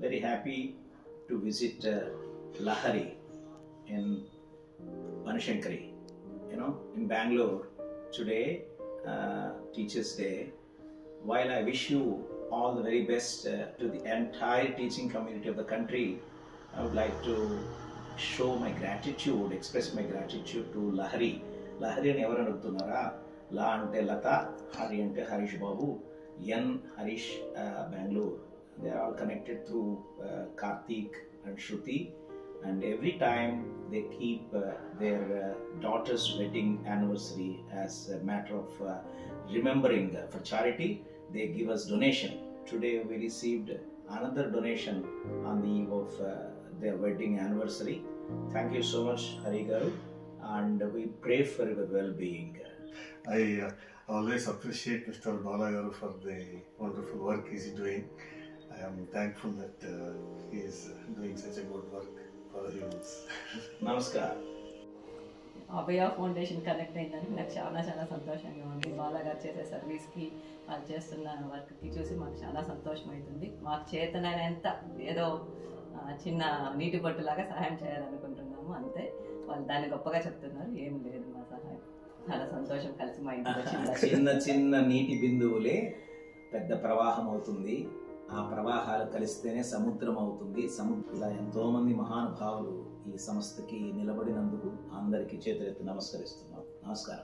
very happy to visit Lahari in Banashankari. In Bangalore today, Teachers' Day. While I wish you all the very best to the entire teaching community of the country, I would like to show my gratitude, express my gratitude to Lahari. Lahari అని ఎవరు అడుగుతున్నారా? లా అంటే లత, హరి అంటే Harish Babu, N Harish Bengaluru. They are all connected through Karthik and Shruti, and every time they keep their daughter's wedding anniversary as a matter of remembering for charity. They give us donation. Today we received another donation on the eve of their wedding anniversary. Thank you so much, Hari Garu, and we pray for your well-being. I always appreciate Mr. Bala Garu for the wonderful work he is doing. I am thankful that he is doing such a good work for the humans. Namaskar. Abhaya foundation connect అయిందని నాకు చాలా చాలా సంతోషంగా ఉంది. బాలాగారు చేసే సర్వీస్కి వాళ్ళు చేస్తున్న వర్క్కి చూసి మాకు చాలా సంతోషం అవుతుంది. మాకు చేతనైనంత ఏదో చిన్న నీటి బొట్టులాగా సహాయం చేయాలనుకుంటున్నాము, అంతే. వాళ్ళు దాన్ని గొప్పగా చెప్తున్నారు, ఏం లేదు మా సహాయం. చాలా సంతోషం కలిసి మా ఇంటికి చిన్న చిన్న నీటి బిందువులే పెద్ద ప్రవాహం అవుతుంది. ఆ ప్రవాహాలు కలిస్తేనే సముద్రం అవుతుంది. ఇలా ఎంతో మంది మహానుభావులు ఈ సంస్థకి నిలబడినందుకు అందరికీ చేతులెత్తి నమస్కరిస్తున్నాం. నమస్కారం.